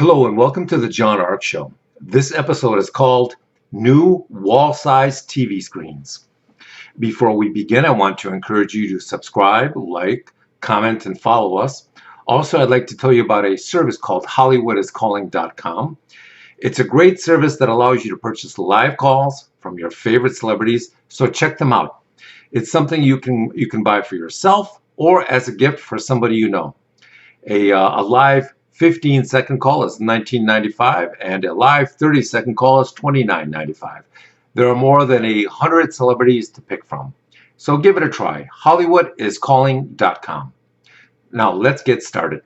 Hello and welcome to the John Ark Show. This episode is called New Wall-Sized TV Screens. Before we begin, I want to encourage you to subscribe, like, comment, and follow us. Also, I'd like to tell you about a service called HollywoodIsCalling.com. It's a great service that allows you to purchase live calls from your favorite celebrities, so check them out. It's something you can buy for yourself or as a gift for somebody you know. A live 15-second call is $19.95 and a live 30-second call is $29.95. There are more than 100 celebrities to pick from. So give it a try. HollywoodIsCalling.com. Now let's get started.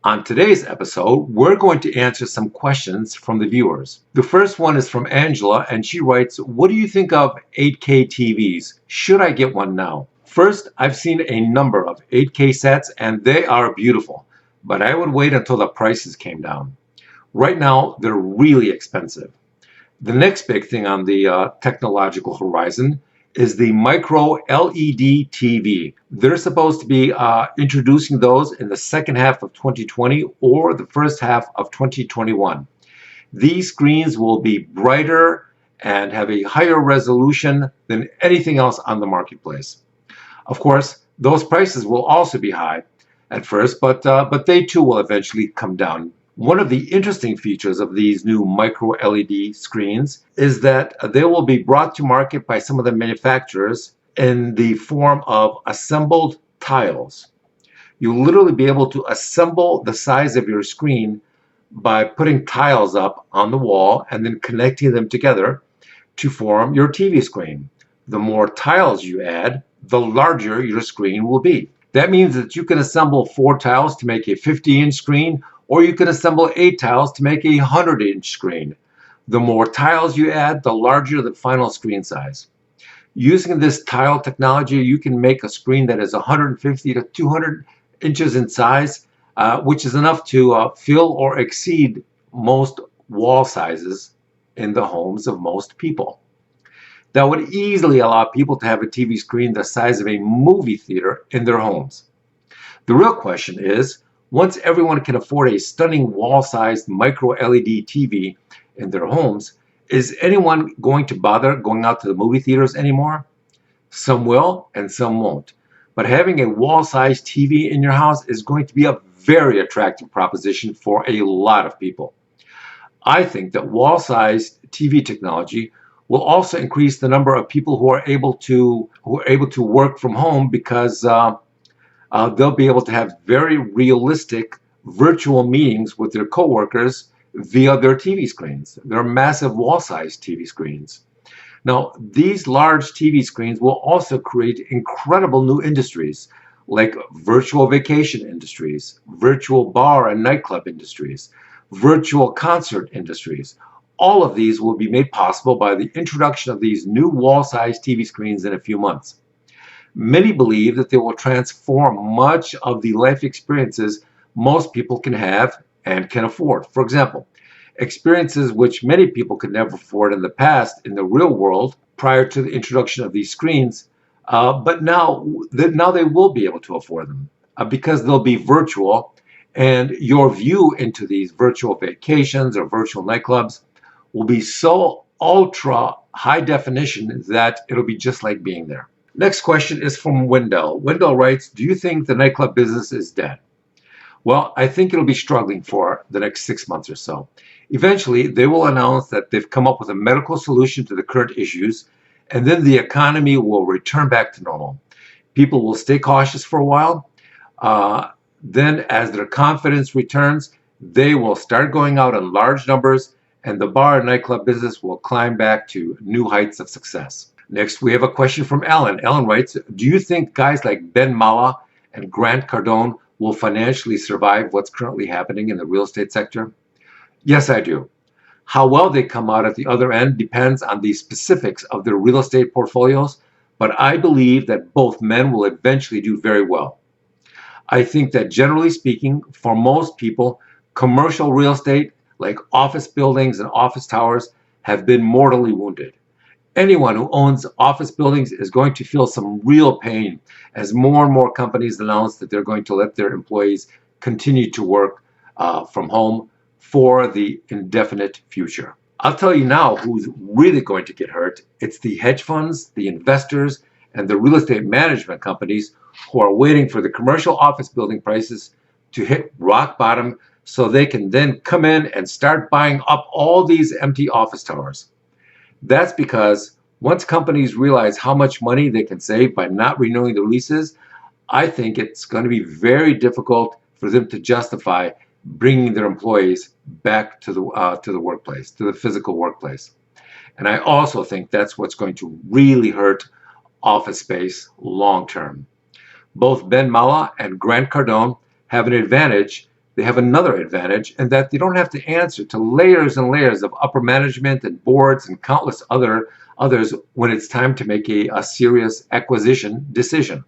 On today's episode, we're going to answer some questions from the viewers. The first one is from Angela, and she writes, "What do you think of 8K TVs? Should I get one now?" First, I've seen a number of 8K sets and they are beautiful, but I would wait until the prices came down. Right now, they're really expensive. The next big thing on the technological horizon is the micro LED TV. They're supposed to be introducing those in the second half of 2020 or the first half of 2021. These screens will be brighter and have a higher resolution than anything else on the marketplace. Of course, those prices will also be high at first, but they too will eventually come down. One of the interesting features of these new micro LED screens is that they will be brought to market by some of the manufacturers in the form of assembled tiles. You'll literally be able to assemble the size of your screen by putting tiles up on the wall and then connecting them together to form your TV screen. The more tiles you add, the larger your screen will be. That means that you can assemble 4 tiles to make a 50-inch screen, or you can assemble 8 tiles to make a 100-inch screen. The more tiles you add, the larger the final screen size. Using this tile technology, you can make a screen that is 150 to 200 inches in size, which is enough to fill or exceed most wall sizes in the homes of most people. That would easily allow people to have a TV screen the size of a movie theater in their homes. The real question is, once everyone can afford a stunning wall-sized micro LED TV in their homes, is anyone going to bother going out to the movie theaters anymore? Some will and some won't. But having a wall-sized TV in your house is going to be a very attractive proposition for a lot of people. I think that wall-sized TV technology will also increase the number of people who are able to work from home, because they'll be able to have very realistic virtual meetings with their coworkers via their TV screens. They're massive wall-sized TV screens. Now, these large TV screens will also create incredible new industries like virtual vacation industries, virtual bar and nightclub industries, virtual concert industries. All of these will be made possible by the introduction of these new wall-sized TV screens in a few months. Many believe that they will transform much of the life experiences most people can have and can afford. For example, experiences which many people could never afford in the past in the real world prior to the introduction of these screens, but now they will be able to afford them because they'll be virtual, and your view into these virtual vacations or virtual nightclubs will be so ultra high definition that it'll be just like being there. Next question is from Wendell. Wendell writes, "Do you think the nightclub business is dead?" Well, I think it'll be struggling for the next 6 months or so. Eventually, they will announce that they've come up with a medical solution to the current issues, and then the economy will return back to normal. People will stay cautious for a while. Then, as their confidence returns, they will start going out in large numbers, and the bar and nightclub business will climb back to new heights of success. Next, we have a question from Alan. Alan writes, "Do you think guys like Ben Mallah and Grant Cardone will financially survive what's currently happening in the real estate sector?" Yes, I do. How well they come out at the other end depends on the specifics of their real estate portfolios, but I believe that both men will eventually do very well. I think that generally speaking, for most people, commercial real estate like office buildings and office towers have been mortally wounded. Anyone who owns office buildings is going to feel some real pain as more and more companies announce that they're going to let their employees continue to work from home for the indefinite future. I'll tell you now who's really going to get hurt. It's the hedge funds, the investors, and the real estate management companies who are waiting for the commercial office building prices to hit rock bottom so they can then come in and start buying up all these empty office towers. That's because once companies realize how much money they can save by not renewing their leases, I think it's going to be very difficult for them to justify bringing their employees back to the workplace, to the physical workplace. And I also think that's what's going to really hurt office space long term. Both Ben Mala and Grant Cardone have an advantage. They have another advantage in that they don't have to answer to layers and layers of upper management and boards and countless others when it's time to make a serious acquisition decision.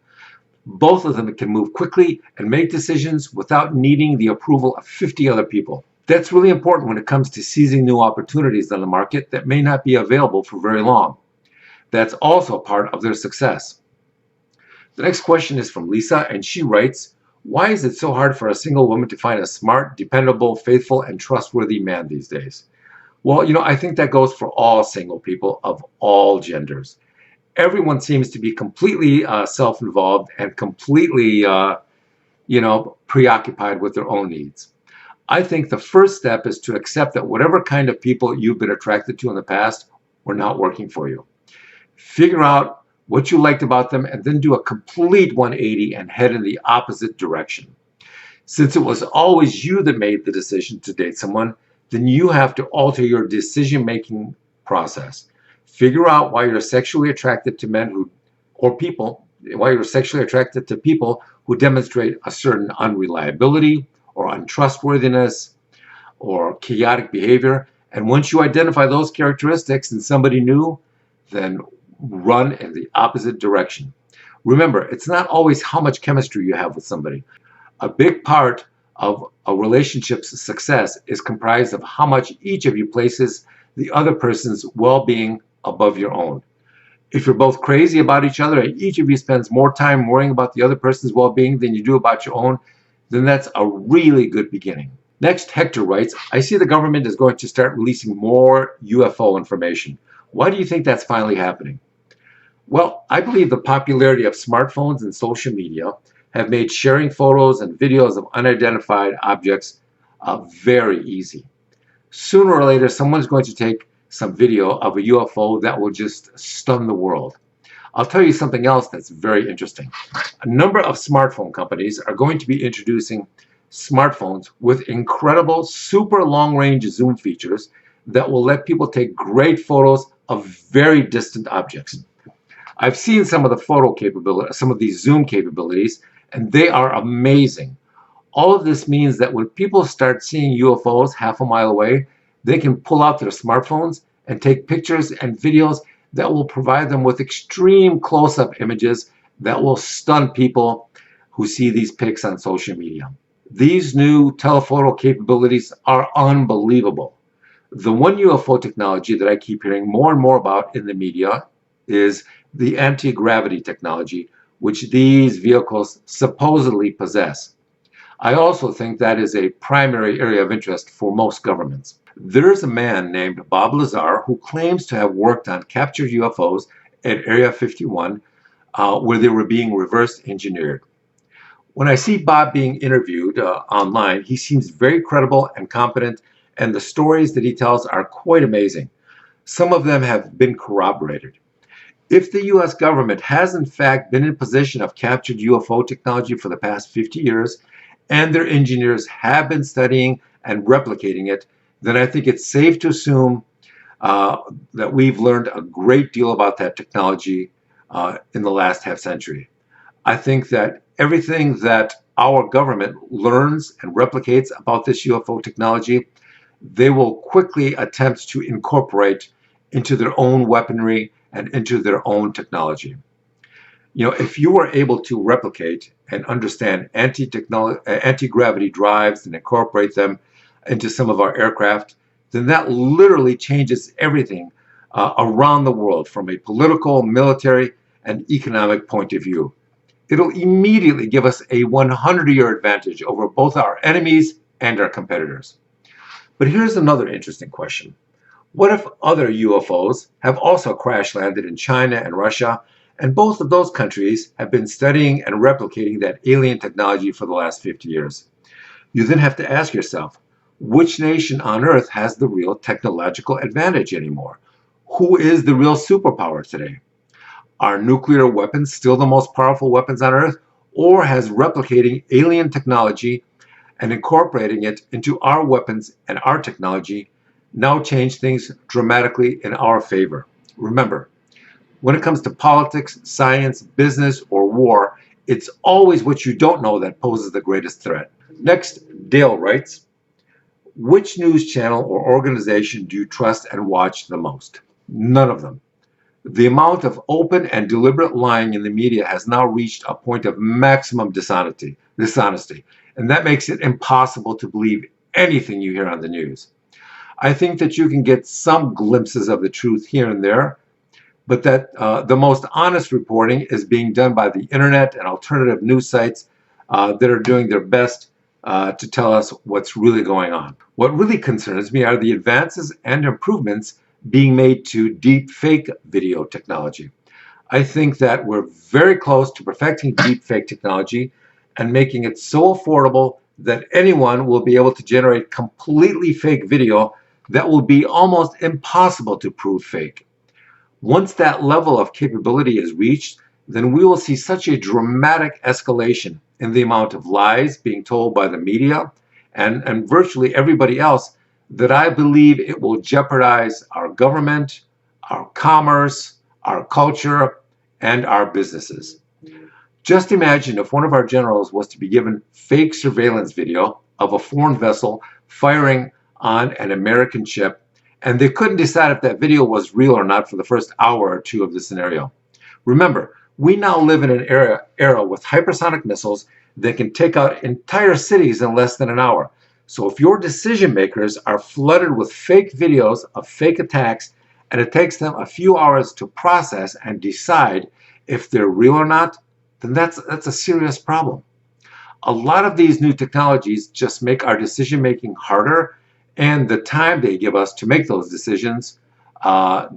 Both of them can move quickly and make decisions without needing the approval of 50 other people. That's really important when it comes to seizing new opportunities on the market that may not be available for very long. That's also part of their success. The next question is from Lisa, and she writes, why is it so hard for a single woman to find a smart, dependable, faithful, and trustworthy man these days? Well, I think that goes for all single people of all genders. Everyone seems to be completely self-involved and completely, preoccupied with their own needs. I think the first step is to accept that whatever kind of people you've been attracted to in the past were not working for you. Figure out what you liked about them and then do a complete 180 and head in the opposite direction. Since it was always you that made the decision to date someone, then you have to alter your decision-making process. Figure out why you're sexually attracted to why you're sexually attracted to people who demonstrate a certain unreliability or untrustworthiness or chaotic behavior. And once you identify those characteristics in somebody new, then run in the opposite direction. Remember, it's not always how much chemistry you have with somebody. A big part of a relationship's success is comprised of how much each of you places the other person's well-being above your own. If you're both crazy about each other and each of you spends more time worrying about the other person's well-being than you do about your own, then that's a really good beginning. Next, Hector writes, I see the government is going to start releasing more UFO information. Why do you think that's finally happening? Well, I believe the popularity of smartphones and social media have made sharing photos and videos of unidentified objects very easy. Sooner or later, someone's going to take some video of a UFO that will just stun the world. I'll tell you something else that's very interesting. A number of smartphone companies are going to be introducing smartphones with incredible super long-range zoom features that will let people take great photos of very distant objects. I've seen some of the some of these zoom capabilities, and they are amazing. All of this means that when people start seeing UFOs half a mile away, they can pull out their smartphones and take pictures and videos that will provide them with extreme close-up images that will stun people who see these pics on social media. These new telephoto capabilities are unbelievable. The one UFO technology that I keep hearing more and more about in the media is the anti-gravity technology, which these vehicles supposedly possess. I also think that is a primary area of interest for most governments. There is a man named Bob Lazar who claims to have worked on captured UFOs at Area 51 where they were being reverse engineered. When I see Bob being interviewed online, he seems very credible and competent, and the stories that he tells are quite amazing. Some of them have been corroborated. If the U.S. government has in fact been in possession of captured UFO technology for the past 50 years, and their engineers have been studying and replicating it, then I think it's safe to assume that we've learned a great deal about that technology in the last half century. I think that everything that our government learns and replicates about this UFO technology, they will quickly attempt to incorporate into their own weaponry and into their own technology. If you were able to replicate and understand anti-gravity drives and incorporate them into some of our aircraft, then that literally changes everything around the world from a political, military, and economic point of view. It'll immediately give us a 100-year advantage over both our enemies and our competitors. But here's another interesting question. What if other UFOs have also crash landed in China and Russia, and both of those countries have been studying and replicating that alien technology for the last 50 years? You then have to ask yourself, which nation on Earth has the real technological advantage anymore? Who is the real superpower today? Are nuclear weapons still the most powerful weapons on Earth? Or has replicating alien technology and incorporating it into our weapons and our technology now changed things dramatically in our favor? Remember, when it comes to politics, science, business, or war, it's always what you don't know that poses the greatest threat. Next, Dale writes, which news channel or organization do you trust and watch the most? None of them. The amount of open and deliberate lying in the media has now reached a point of maximum dishonesty, and that makes it impossible to believe anything you hear on the news. I think that you can get some glimpses of the truth here and there, but that the most honest reporting is being done by the internet and alternative news sites that are doing their best to tell us what's really going on. What really concerns me are the advances and improvements being made to deep fake video technology. I think that we're very close to perfecting deep fake technology and making it so affordable that anyone will be able to generate completely fake video that will be almost impossible to prove fake. Once that level of capability is reached, then we will see such a dramatic escalation in the amount of lies being told by the media and virtually everybody else that I believe it will jeopardize our government, our commerce, our culture, and our businesses. Just imagine if one of our generals was to be given fake surveillance video of a foreign vessel firing on an American ship, and they couldn't decide if that video was real or not for the first hour or two of the scenario. Remember, we now live in an era with hypersonic missiles that can take out entire cities in less than an hour. So if your decision makers are flooded with fake videos of fake attacks, and it takes them a few hours to process and decide if they're real or not, then that's a serious problem. A lot of these new technologies just make our decision making harder, and the time they give us to make those decisions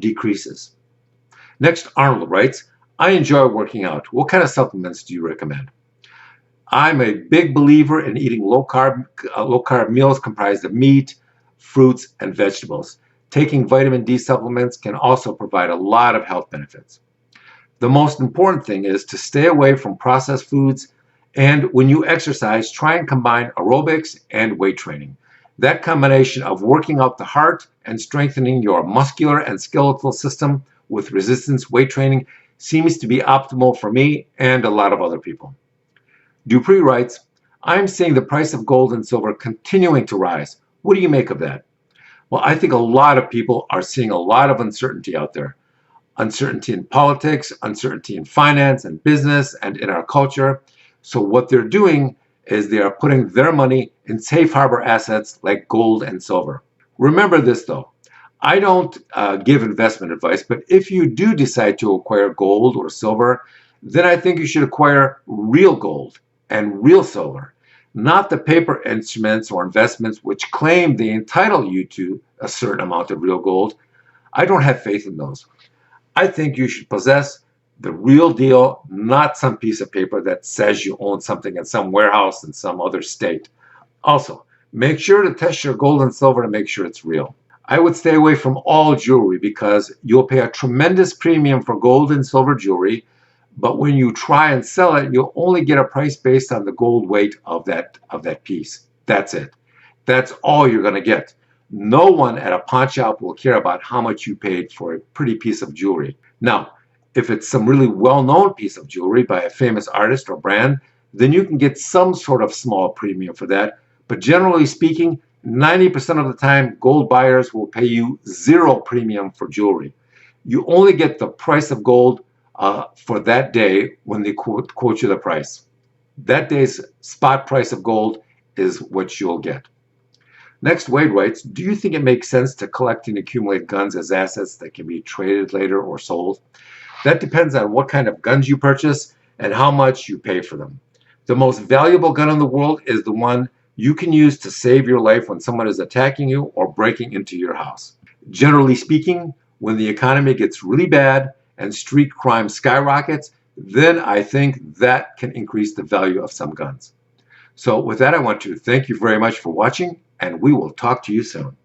decreases. Next, Arnold writes, I enjoy working out. What kind of supplements do you recommend? I'm a big believer in eating low carb meals comprised of meat, fruits, and vegetables. Taking vitamin D supplements can also provide a lot of health benefits. The most important thing is to stay away from processed foods, and when you exercise, try and combine aerobics and weight training. That combination of working out the heart and strengthening your muscular and skeletal system with resistance weight training seems to be optimal for me and a lot of other people. Dupree writes, I'm seeing the price of gold and silver continuing to rise. What do you make of that? Well, I think a lot of people are seeing a lot of uncertainty out there. Uncertainty in politics, uncertainty in finance and business and in our culture. So what they're doing is they are putting their money in safe harbor assets like gold and silver. Remember this though, I don't give investment advice, but if you do decide to acquire gold or silver, then I think you should acquire real gold and real silver, not the paper instruments or investments which claim they entitle you to a certain amount of real gold. I don't have faith in those. I think you should possess the real deal, not some piece of paper that says you own something in some warehouse in some other state. Also, make sure to test your gold and silver to make sure it's real. I would stay away from all jewelry because you'll pay a tremendous premium for gold and silver jewelry, but when you try and sell it, you'll only get a price based on the gold weight of that piece. That's it. That's all you're going to get. No one at a pawn shop will care about how much you paid for a pretty piece of jewelry. Now, if it's some really well-known piece of jewelry by a famous artist or brand, then you can get some sort of small premium for that. But generally speaking, 90% of the time, gold buyers will pay you zero premium for jewelry. You only get the price of gold for that day when they quote you the price. That day's spot price of gold is what you'll get. Next, Wade writes, do you think it makes sense to collect and accumulate guns as assets that can be traded later or sold? That depends on what kind of guns you purchase and how much you pay for them. The most valuable gun in the world is the one you can use to save your life when someone is attacking you or breaking into your house. Generally speaking, when the economy gets really bad and street crime skyrockets, then I think that can increase the value of some guns. So with that, I want to thank you very much for watching, and we will talk to you soon.